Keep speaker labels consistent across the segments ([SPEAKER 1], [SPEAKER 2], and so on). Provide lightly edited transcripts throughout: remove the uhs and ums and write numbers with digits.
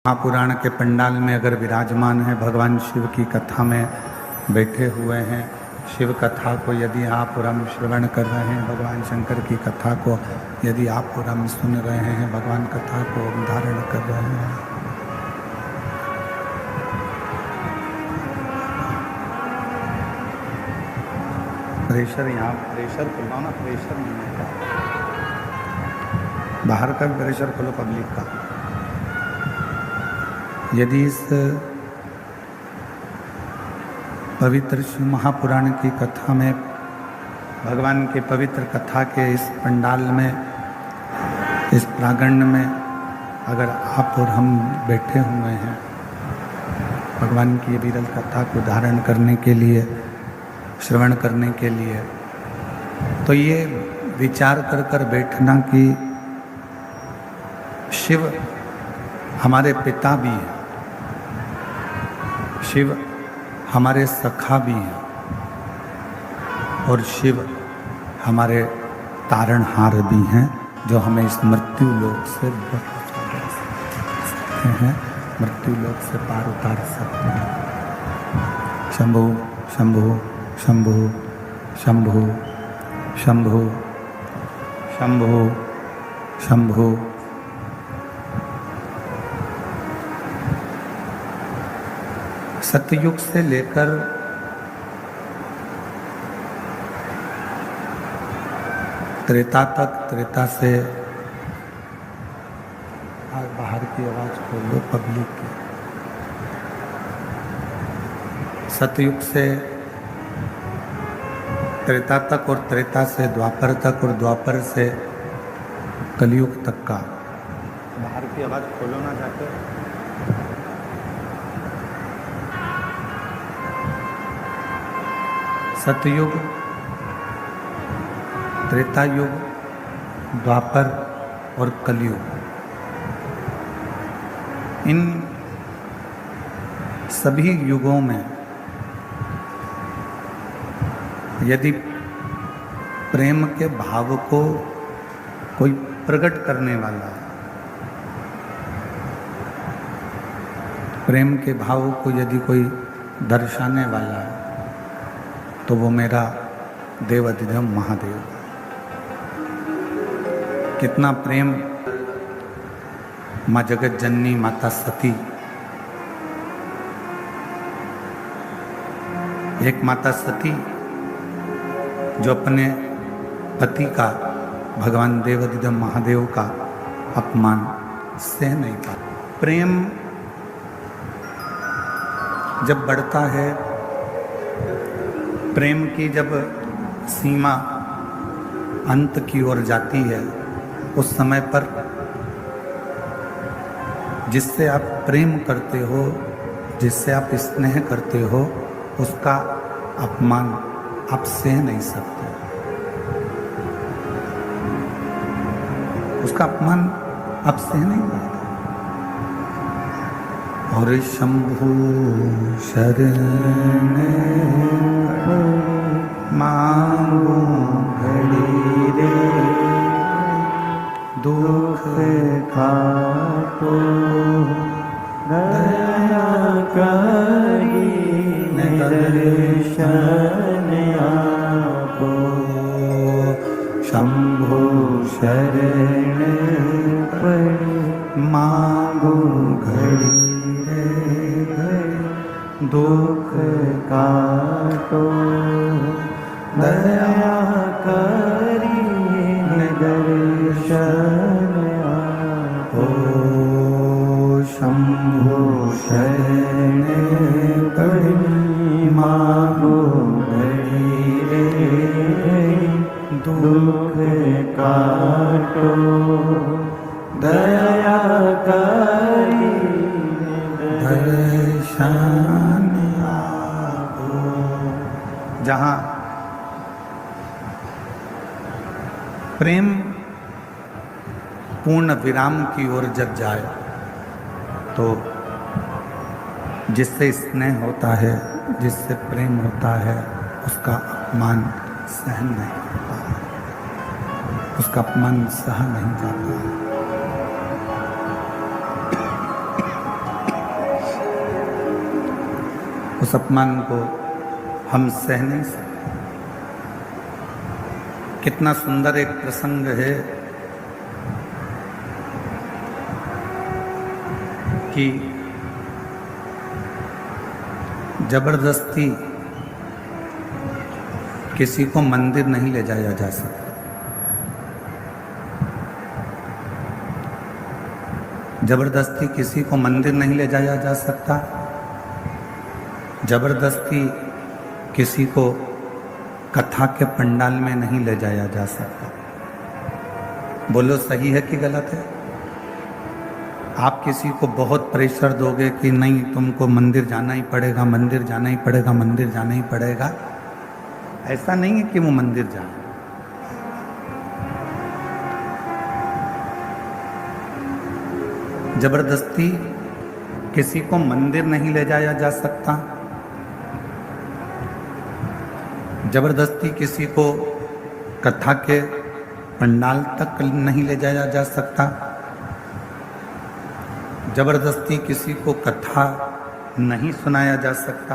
[SPEAKER 1] महापुराण के पंडाल में अगर विराजमान है, भगवान शिव की कथा में बैठे हुए हैं, शिव कथा को यदि आप और हम श्रवण कर रहे हैं, भगवान शंकर की कथा को यदि आप और हम सुन रहे हैं, भगवान कथा को धारण कर रहे हैं, प्रेशर यहाँ प्रेशर खुलो ना, प्रेशर नहीं है, बाहर का प्रेशर खुलो पब्लिक का। यदि इस पवित्र शिव महापुराण की कथा में, भगवान के पवित्र कथा के इस पंडाल में, इस प्रांगण में अगर आप और हम बैठे हुए हैं भगवान की विरल कथा को धारण करने के लिए, श्रवण करने के लिए, तो ये विचार कर कर बैठना कि शिव हमारे पिता भी हैं, शिव हमारे सखा भी हैं और शिव हमारे तारणहार भी हैं, जो हमें इस मृत्यु लोक से सकते हैं, मृत्यु लोक से पार उतार सकते हैं। शंभु शंभु शंभु शंभु शंभु शंभु शंभु। सतयुग से लेकर त्रेता तक, त्रेता से बाहर की आवाज खोलो पब्लिक की। सतयुग से त्रेता तक और त्रेता से द्वापर तक और द्वापर से कलयुग तक का, बाहर की आवाज खोलो ना जाकर। सतयुग, त्रेता युग, द्वापर और कलयुग, इन सभी युगों में यदि प्रेम के भाव को कोई प्रकट करने वाला है, प्रेम के भाव को यदि कोई दर्शाने वाला है, तो वो मेरा देवाधिदेव महादेव। कितना प्रेम माँ जगत जननी माता सती, एक माता सती जो अपने पति का, भगवान देवाधिदेव महादेव का अपमान सह नहीं पाती। प्रेम जब बढ़ता है, प्रेम की जब सीमा अंत की ओर जाती है, उस समय पर जिससे आप प्रेम करते हो, जिससे आप स्नेह करते हो, उसका अपमान आप सह नहीं सकते, उसका अपमान आप सह नहीं सकते। और शंभु शरण मांगो घड़ी रे, दुख काटो दया करी दर्शन आपो। शंभु शरण मांगो घड़ी, दुख काटो दया करी दर्शन आपो। शंभु शरण पड़ी मांगो घड़ी रे, दुख काटो दया करी दर्शन आपो। जहाँ प्रेम पूर्ण विराम की ओर जब जाए, तो जिससे स्नेह होता है, जिससे प्रेम होता है, उसका अपमान सहन नहीं होता है, उसका अपमान सहा नहीं जाता है। उस अपमान को हम सह नहीं सकते। कितना सुंदर एक प्रसंग है कि जबरदस्ती किसी को मंदिर नहीं ले जाया जा सकता। जबरदस्ती किसी को मंदिर नहीं ले जाया जा सकता। जबरदस्ती किसी को कथा के पंडाल में नहीं ले जाया जा सकता। बोलो सही है कि गलत है? आप किसी को बहुत प्रेशर दोगे कि नहीं तुमको मंदिर जाना ही पड़ेगा, मंदिर जाना ही पड़ेगा, मंदिर जाना ही पड़ेगा, ऐसा नहीं है कि वो मंदिर जाए। जबरदस्ती किसी को मंदिर नहीं ले जाया जा सकता। जबरदस्ती किसी को कथा के पंडाल तक नहीं ले जाया जा सकता। जबरदस्ती किसी को कथा नहीं सुनाया जा सकता।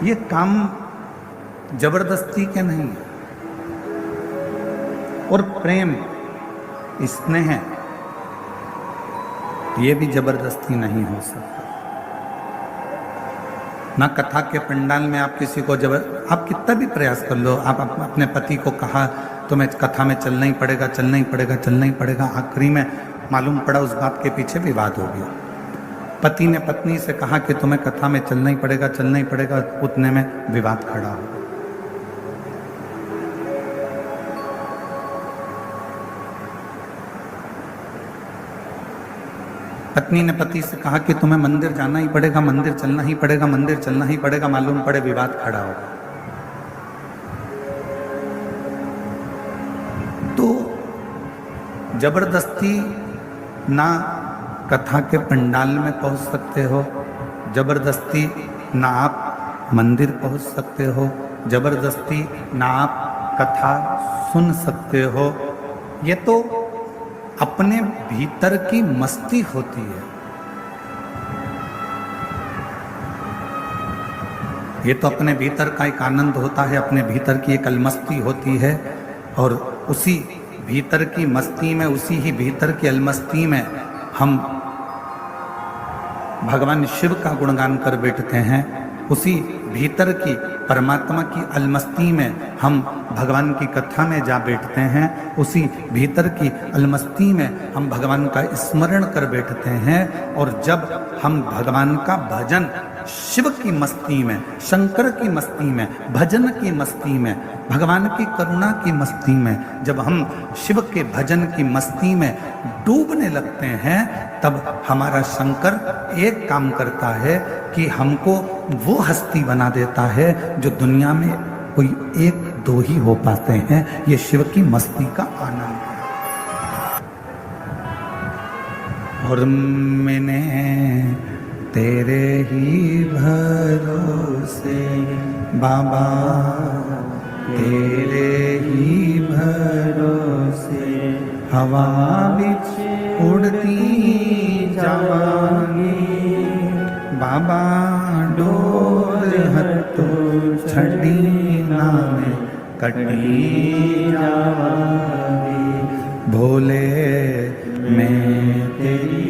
[SPEAKER 1] ये काम जबरदस्ती के नहीं है। और प्रेम, स्नेह, ये भी जबरदस्ती नहीं हो सकता। ना कथा के पंडाल में आप किसी को आप कितना भी प्रयास कर लो, आप अपने पति को कहा तुम्हें कथा में चलना ही पड़ेगा, चलना ही पड़ेगा, चलना ही पड़ेगा, आखिरी में मालूम पड़ा उस बात के पीछे विवाद हो गया। पति ने पत्नी से कहा कि तुम्हें कथा में चलना ही पड़ेगा, चलना ही पड़ेगा, उतने में विवाद खड़ा हो गया। पत्नी ने पति से कहा कि तुम्हें मंदिर जाना ही पड़ेगा, मंदिर चलना ही पड़ेगा, मंदिर चलना ही पड़ेगा, मालूम पड़े विवाद खड़ा हो। तो जबरदस्ती ना कथा के पंडाल में पहुंच सकते हो, जबरदस्ती ना आप मंदिर पहुंच सकते हो, जबरदस्ती ना आप कथा सुन सकते हो। ये तो अपने भीतर की मस्ती होती है। ये तो अपने भीतर का एक आनंद होता है, अपने भीतर की एक अलमस्ती होती है। और उसी भीतर की मस्ती में, उसी ही भीतर की अलमस्ती में हम भगवान शिव का गुणगान कर बैठते हैं। उसी भीतर की परमात्मा की अलमस्ती में हम भगवान की कथा में जा बैठते हैं। उसी भीतर की अलमस्ती में हम भगवान का स्मरण कर बैठते हैं। और जब हम भगवान का भजन शिव की मस्ती में, शंकर की मस्ती में, भजन की मस्ती में, भगवान की करुणा की मस्ती में, जब हम शिव के भजन की मस्ती में डूबने लगते हैं, तब हमारा शंकर एक काम करता है कि हमको वो हस्ती बना देता है जो दुनिया में कोई एक दो ही हो पाते हैं। ये शिव की मस्ती का आनंद है। और मैंने तेरे ही भरोसे बाबा, तेरे ही भरोसे हवा बिच उड़ती जावांगी बाबा, डोर हत्तो छड़ी नामे कटी जावांगी। भोले मैं तेरी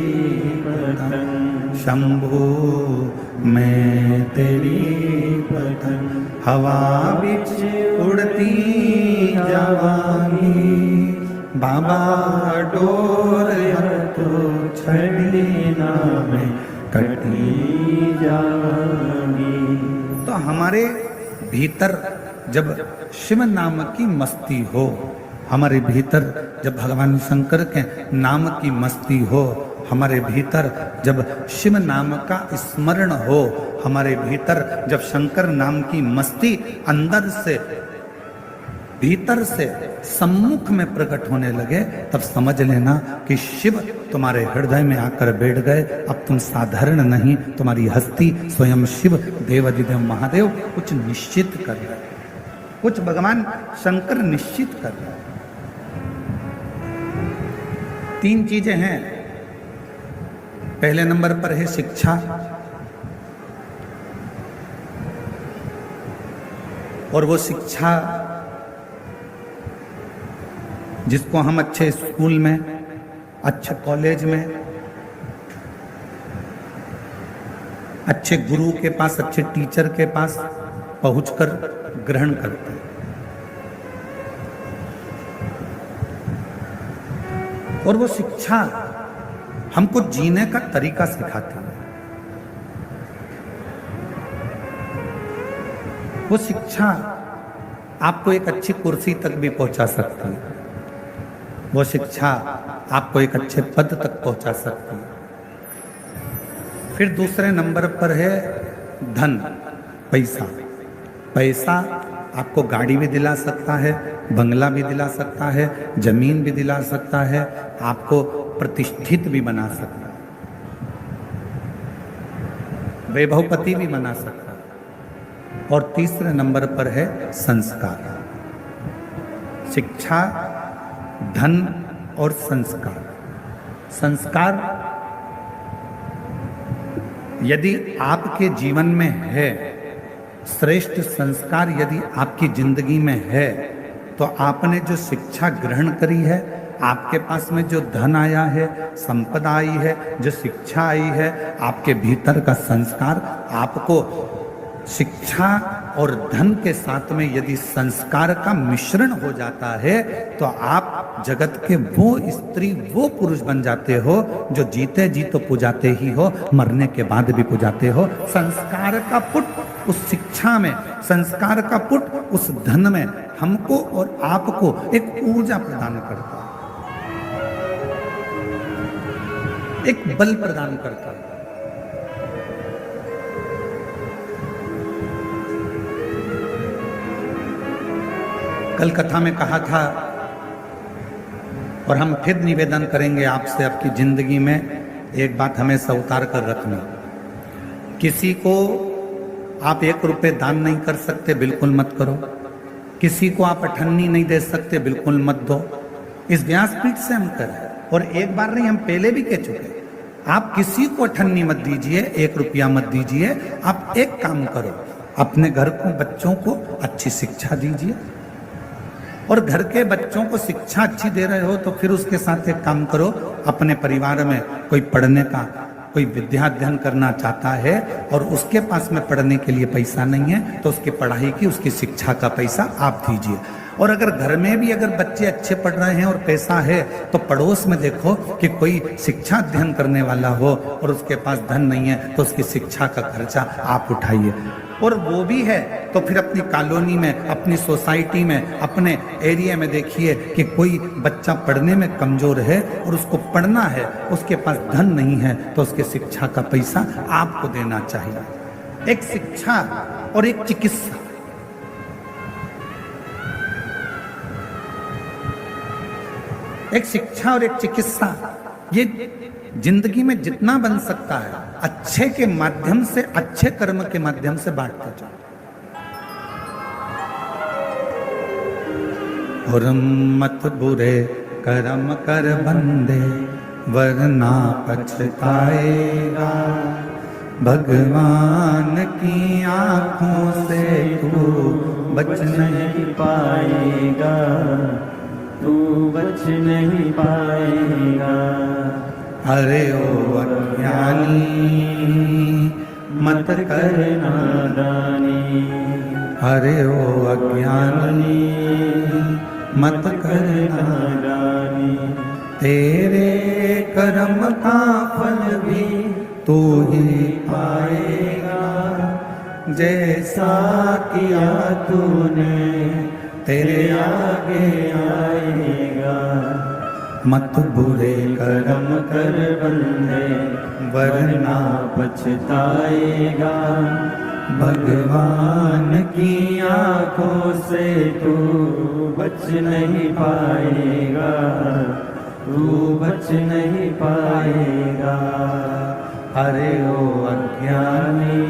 [SPEAKER 1] पतंग, शंभू मैं तेरी पतंग, हवा बिच उड़ती जावांगी बाबा, डोर हत्तो छड़ी नामे कटी जावांगी। तो हमारे भीतर जब शिव नाम की मस्ती हो, हमारे भीतर जब भगवान शंकर के नाम की मस्ती हो, हमारे भीतर जब शिव नाम का स्मरण हो, हमारे भीतर जब शंकर नाम की मस्ती अंदर से, भीतर से सम्मुख में प्रकट होने लगे, तब समझ लेना कि शिव तुम्हारे हृदय में आकर बैठ गए। अब तुम साधारण नहीं, तुम्हारी हस्ती स्वयं शिव देवाधिदेव महादेव कुछ निश्चित कर रहे, कुछ भगवान शंकर निश्चित कर रहे। तीन चीजें हैं पहले नंबर पर है शिक्षा, और वो शिक्षा जिसको हम अच्छे स्कूल में, अच्छे कॉलेज में, अच्छे गुरु के पास, अच्छे टीचर के पास पहुंचकर ग्रहण करते हैं। और वो शिक्षा हमको जीने का तरीका सिखाती है। वो शिक्षा आपको एक अच्छी कुर्सी तक भी पहुंचा सकती है। वो शिक्षा आपको एक अच्छे पद तक पहुंचा सकती है। फिर दूसरे नंबर पर है धन, पैसा। पैसा आपको गाड़ी भी दिला सकता है, बंगला भी दिला सकता है, जमीन भी दिला सकता है, आपको प्रतिष्ठित भी बना सकता है, वैभवपति भी बना सकता है। और तीसरे नंबर पर है संस्कार। शिक्षा, धन और संस्कार। संस्कार यदि आपके जीवन में है, श्रेष्ठ संस्कार यदि आपकी जिंदगी में है, तो आपने जो शिक्षा ग्रहण करी है, आपके पास में जो धन आया है, संपदा आई है, जो शिक्षा आई है, आपके भीतर का संस्कार, आपको शिक्षा और धन के साथ में यदि संस्कार का मिश्रण हो जाता है, तो आप जगत के वो स्त्री, वो पुरुष बन जाते हो जो जीते जी तो पुजाते ही हो, मरने के बाद भी पुजाते हो। संस्कार का पुट उस शिक्षा में, संस्कार का पुट उस धन में हमको और आपको एक ऊर्जा प्रदान करता है, एक बल प्रदान करता है। कल कथा में कहा था, और हम फिर निवेदन करेंगे आपसे, आपकी जिंदगी में एक बात हमेशा उतार कर रखना। किसी को आप 1 रुपये दान नहीं कर सकते, बिल्कुल मत करो। किसी को आप अठन्नी नहीं दे सकते, बिल्कुल मत दो। इस व्यासपीठ से हम करें, और एक बार नहीं, हम पहले भी कह चुके, आप किसी को अठन्नी मत दीजिए, 1 रुपया मत दीजिए। आप एक काम करो, अपने घर को, बच्चों को अच्छी शिक्षा दीजिए, और घर के बच्चों को शिक्षा अच्छी दे रहे हो तो फिर उसके साथ एक काम करो, अपने परिवार में कोई पढ़ने का, कोई विद्या अध्ययन करना चाहता है और उसके पास में पढ़ने के लिए पैसा नहीं है, तो उसकी पढ़ाई की, उसकी शिक्षा का पैसा आप दीजिए। और अगर घर में भी अगर बच्चे अच्छे पढ़ रहे हैं और पैसा है, तो पड़ोस में देखो कि कोई शिक्षा अध्ययन करने वाला हो और उसके पास धन नहीं है, तो उसकी शिक्षा का खर्चा आप उठाइए। और वो भी है तो फिर अपनी कॉलोनी में, अपनी सोसाइटी में, अपने एरिया में देखिए कि कोई बच्चा पढ़ने में कमजोर है और उसको पढ़ना है, उसके पास धन नहीं है, तो उसके शिक्षा का पैसा आपको देना चाहिए। एक शिक्षा और एक चिकित्सा, एक शिक्षा और एक चिकित्सा, ये जिंदगी में जितना बन सकता है अच्छे के माध्यम से, अच्छे कर्म के माध्यम से बांटते जाओ। और मत बुरे कर्म कर बंदे, वरना पछताएगा। भगवान की आंखों से तू बच नहीं पाएगा, तू बच नहीं पाएगा। अरे ओ अज्ञानी मत कर नादानी, अरे ओ अज्ञानी मत कर नादानी। तेरे कर्म का फल भी तू ही पाएगा, जैसा किया तूने तेरे आगे आएगा। मत बुरे कर्म कर बंदे, वरना पछताएगा। भगवान की आंखों से तू बच नहीं पाएगा, तू बच नहीं पाएगा। अरे ओ अज्ञानी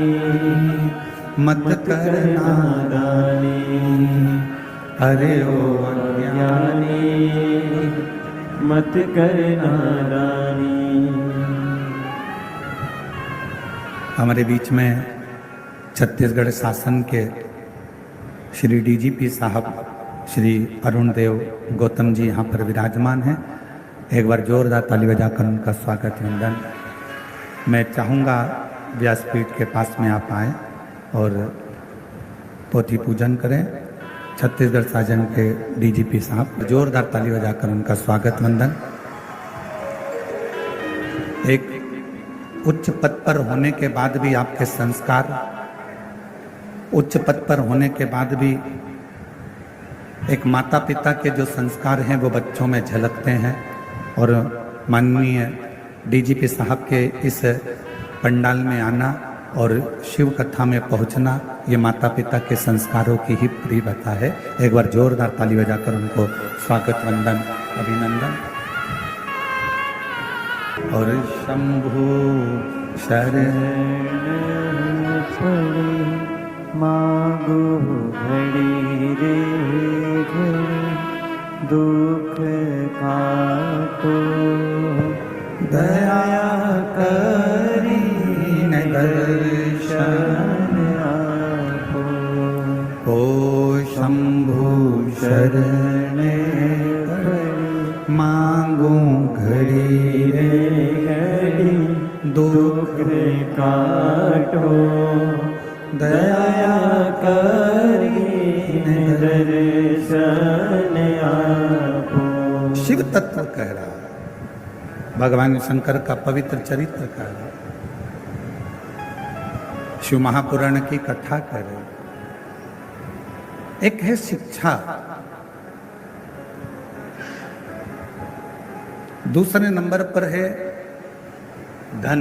[SPEAKER 1] मत कर नादानी, अरे ओ अज्ञानी मत कर नादानी। हमारे बीच में छत्तीसगढ़ शासन के श्री डीजीपी साहब श्री अरुण देव गौतम जी यहाँ पर विराजमान हैं। एक बार जोरदार ताली बजाकर उनका स्वागत वंदन। मैं चाहूँगा व्यासपीठ के पास में आप आएँ और पोथी पूजन करें। छत्तीसगढ़ शासन के डीजीपी साहब, जोरदार ताली बजाकर उनका स्वागत वंदन। एक उच्च पद पर होने के बाद भी आपके संस्कार, उच्च पद पर होने के बाद भी एक माता पिता के जो संस्कार हैं वो बच्चों में झलकते हैं। और माननीय डीजीपी साहब के इस पंडाल में आना और शिव कथा में पहुंचना, ये माता पिता के संस्कारों की ही परिपथा है। एक बार जोरदार ताली बजाकर उनको स्वागत वंदन अभिनंदन। और शंभु शरण
[SPEAKER 2] मागो घड़ी रे घड़ी दुख काटो,
[SPEAKER 1] दया करी दर्शन
[SPEAKER 2] आपो।
[SPEAKER 1] ओ शंभु शरण मांगू घड़ी रे
[SPEAKER 2] घड़ी
[SPEAKER 1] दुख
[SPEAKER 2] काटो, दया करी दर्शन आपो।
[SPEAKER 1] शिव तत्व कह रहा है, भगवान शंकर का पवित्र चरित्र कह रहा है, शिव महापुराण की कथा कर रहे। एक है शिक्षा, दूसरे नंबर पर है धन।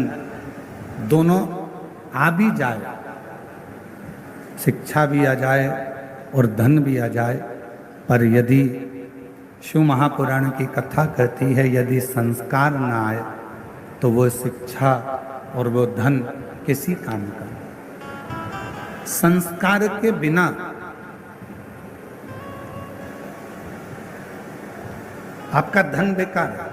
[SPEAKER 1] दोनों आ भी जाए, शिक्षा भी आ जाए और धन भी आ जाए, पर यदि शिव महापुराण की कथा कहती है यदि संस्कार ना आए तो वो शिक्षा और वो धन किसी काम का। संस्कार के बिना आपका धन बेकार है।